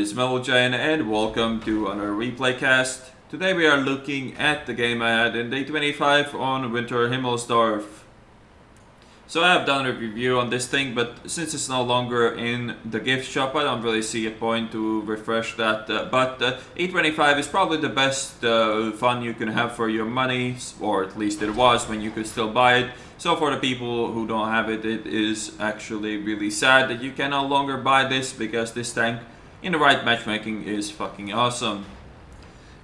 is Melogen and welcome to another replay cast. Today we are looking at the game I had in E-25 on Winter Himmelsdorf. So I have done a review on this thing, but since it's no longer in the gift shop, I don't really see a point to refresh that. But E-25 is probably the best fun you can have for your money, or at least it was when you could still buy it. So for the people who don't have it, it is actually really sad that you can no longer buy this, because this tank in the right matchmaking is fucking awesome.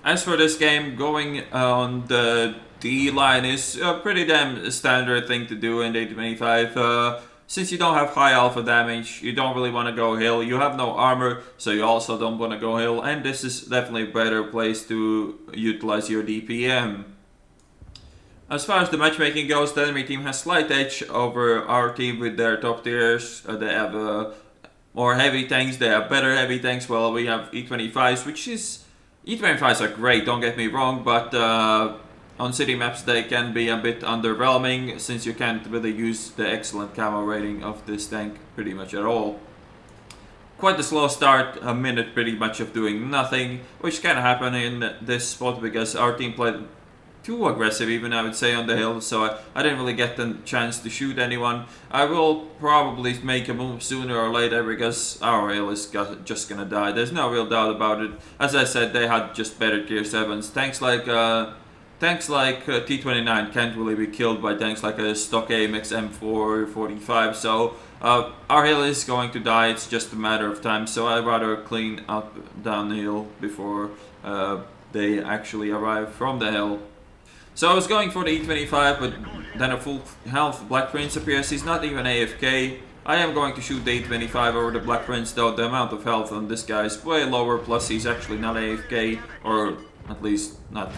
As for this game, going on the D line is a pretty damn standard thing to do in E-25. Since you don't have high alpha damage, you don't really want to go hill, you have no armor, so you also don't want to go hill, and this is definitely a better place to utilize your DPM. As far as the matchmaking goes, the enemy team has slight edge over our team with their top tiers. They have more heavy tanks, they have better heavy tanks, while we have E-25s, which is... E-25s are great, don't get me wrong, but on city maps they can be a bit underwhelming, since you can't really use the excellent camo rating of this tank pretty much at all. Quite a slow start, a minute pretty much of doing nothing, which can happen in this spot because our team played too aggressive, even I would say, on the hill, so I didn't really get the chance to shoot anyone. I will probably make a move sooner or later because our hill is just gonna die. There's no real doubt about it. As I said, they had just better tier 7s. Tanks like T-29 can't really be killed by tanks like a stock AMX M4 45, so our hill is going to die. It's just a matter of time, so I'd rather clean up downhill before they actually arrive from the hill. So I was going for the E-25, but then a full health Black Prince appears. He's not even AFK. I am going to shoot the E-25 over the Black Prince, though the amount of health on this guy is way lower, plus he's actually not AFK, or at least not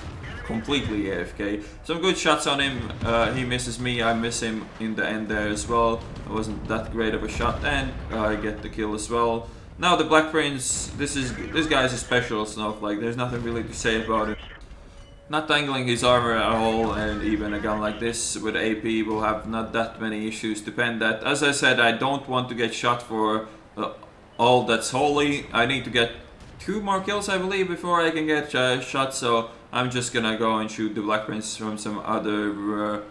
completely AFK. Some good shots on him, he misses me, I miss him in the end there as well. It wasn't that great of a shot, and I get the kill as well. Now the Black Prince, this guy is a special snowflake, there's nothing really to say about it. Not tangling his armor at all, and even a gun like this with AP will have not that many issues to pen that. As I said, I don't want to get shot for all that's holy. I need to get 2 more kills, I believe, before I can get shot, so I'm just gonna go and shoot the Black Prince from some other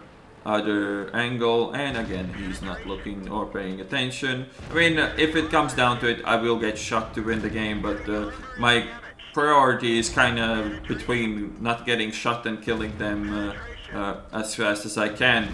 angle, and again, he's not looking or paying attention. I mean, if it comes down to it, I will get shot to win the game, but my priority is kind of between not getting shot and killing them as fast as I can.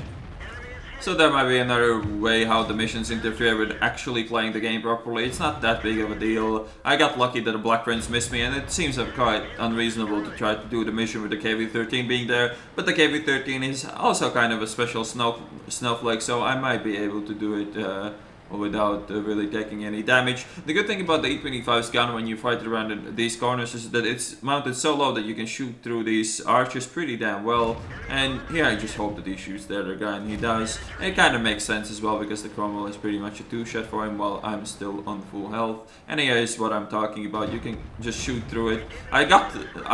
So there might be another way how the missions interfere with actually playing the game properly. It's not that big of a deal. I got lucky that the Black Prince missed me, and it seems quite unreasonable to try to do the mission with the KV-13 being there. But the KV-13 is also kind of a special snowflake, so I might be able to do it without really taking any damage. The good thing about the E-25's gun when you fight it around these corners is that it's mounted so low that you can shoot through these arches pretty damn well. And here I just hope that he shoots the other guy, and he does. And it kind of makes sense as well, because the Cromwell is pretty much a 2-shot for him while I'm still on full health. And here is what I'm talking about. You can just shoot through it. I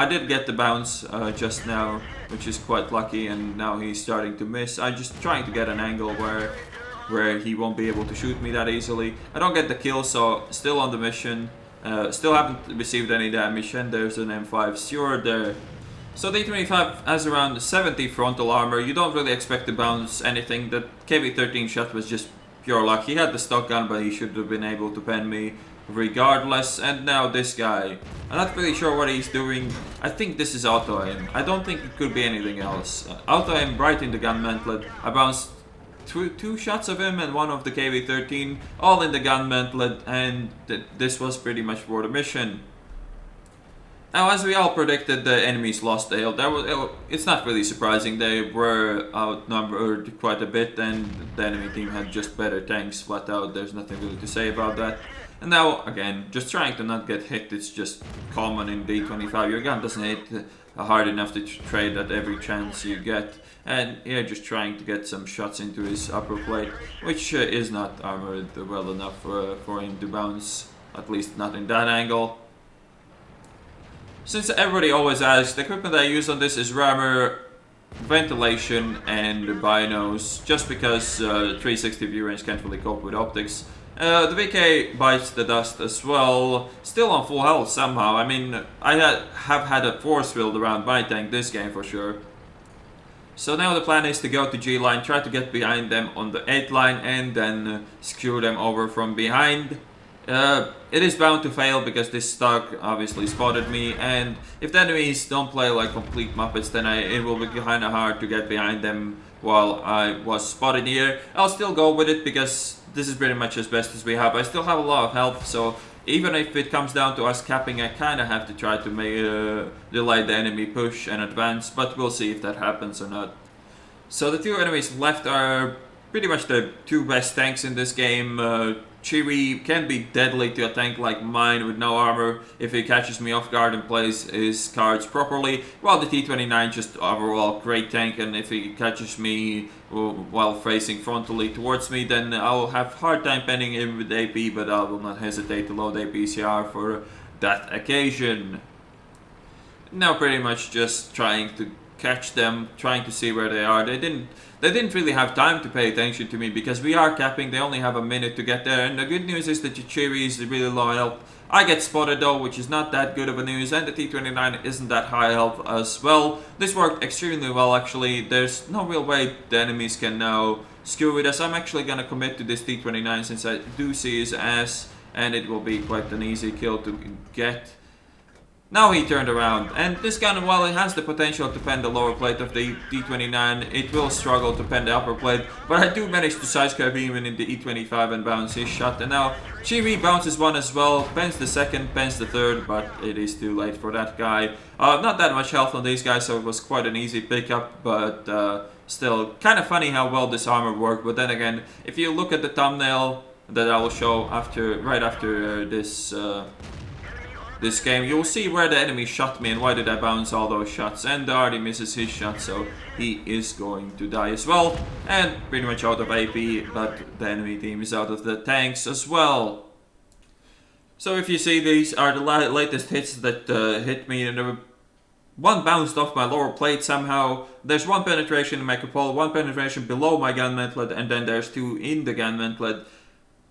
did get the bounce just now, which is quite lucky, and now he's starting to miss. I'm just trying to get an angle where he won't be able to shoot me that easily. I don't get the kill, so still on the mission. Still haven't received any damage, and there's an M5 Steward there. So the E-25 has around 70 frontal armor. You don't really expect to bounce anything. That KV-13 shot was just pure luck. He had the stock gun, but he should have been able to pen me regardless. And now this guy. I'm not really sure what he's doing. I think this is auto aim. I don't think it could be anything else. Auto aim right in the gun mantlet. I bounced two shots of him and one of the KV-13, all in the gun mantlet, and this was pretty much for the mission. Now, as we all predicted, the enemies lost the hill. It's not really surprising. They were outnumbered quite a bit, and the enemy team had just better tanks flat out. There's nothing really to say about that. And now, again, just trying to not get hit. It's just common in D-25. Your gun doesn't hit hard enough to trade at every chance you get. And yeah, just trying to get some shots into his upper plate, which is not armored well enough for him to bounce, at least not in that angle. Since everybody always asks, the equipment I use on this is rammer, ventilation, and binos, just because 360 view range can't really cope with optics. The VK bites the dust as well, still on full health somehow. I mean, I have had a force field around my tank this game for sure. So now the plan is to go to G line, try to get behind them on the 8 line and then skew them over from behind. It is bound to fail because this Stug obviously spotted me, and if the enemies don't play like complete muppets, then it will be kind of hard to get behind them while I was spotted here. I'll still go with it because this is pretty much as best as we have. I still have a lot of health, so even if it comes down to us capping, I kind of have to try to delay the enemy push and advance, but we'll see if that happens or not. So the two enemies left are pretty much the two best tanks in this game. Cheery can be deadly to a tank like mine with no armor if he catches me off guard and plays his cards properly, while the T-29 just overall great tank, and if he catches me while facing frontally towards me, then I'll have hard time penning him with AP, but I will not hesitate to load APCR for that occasion. Now pretty much just trying to catch them, trying to see where they are. They didn't really have time to pay attention to me because we are capping. They only have a minute to get there, and the good news is that Chichiri is really low health. I get spotted though, which is not that good of a news, and the T-29 isn't that high health as well. This worked extremely well actually. There's no real way the enemies can now skew with us. I'm actually gonna commit to this T-29 since I do see his ass, and it will be quite an easy kill to get. Now he turned around, and this gun, while it has the potential to pen the lower plate of the E-29, it will struggle to pen the upper plate, but I do manage to sidescope even in the E-25 and bounce his shot, and now Chibi bounces one as well, pens the second, pens the third, but it is too late for that guy. Not that much health on these guys, so it was quite an easy pickup, but still kind of funny how well this armor worked. But then again, if you look at the thumbnail that I will show right after this game, you'll see where the enemy shot me and why did I bounce all those shots, and Artie misses his shot, so he is going to die as well, and pretty much out of AP, but the enemy team is out of the tanks as well. So if you see, these are the latest hits that hit me, and one bounced off my lower plate somehow. There's one penetration in my cupola, one penetration below my gun mantlet, and then there's two in the gun mantlet.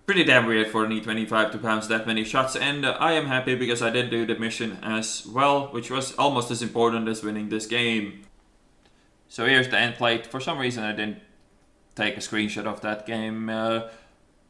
Pretty damn weird for an E-25 to bounce that many shots, and I am happy because I did do the mission as well, which was almost as important as winning this game. So here's the end plate. For some reason I didn't take a screenshot of that game.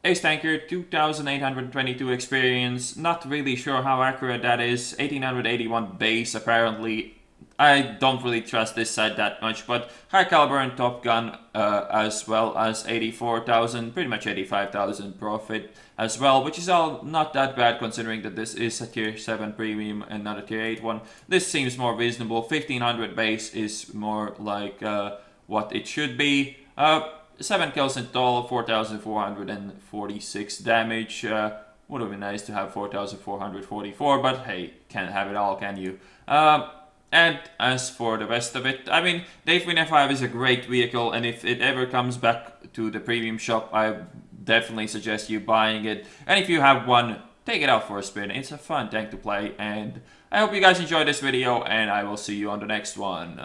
Ace Tanker, 2822 experience, not really sure how accurate that is, 1881 base apparently. I don't really trust this side that much, but high caliber and Top Gun as well as 84,000, pretty much 85,000 profit as well, which is all not that bad considering that this is a tier 7 premium and not a tier 8 one. This seems more reasonable. 1500 base is more like what it should be. 7 kills in total, 4,446 damage. Would have been nice to have 4,444, but hey, can't have it all, can you? And as for the rest of it, I mean, the E-25 is a great vehicle, and if it ever comes back to the premium shop, I definitely suggest you buying it. And if you have one, take it out for a spin. It's a fun tank to play, and I hope you guys enjoyed this video, and I will see you on the next one.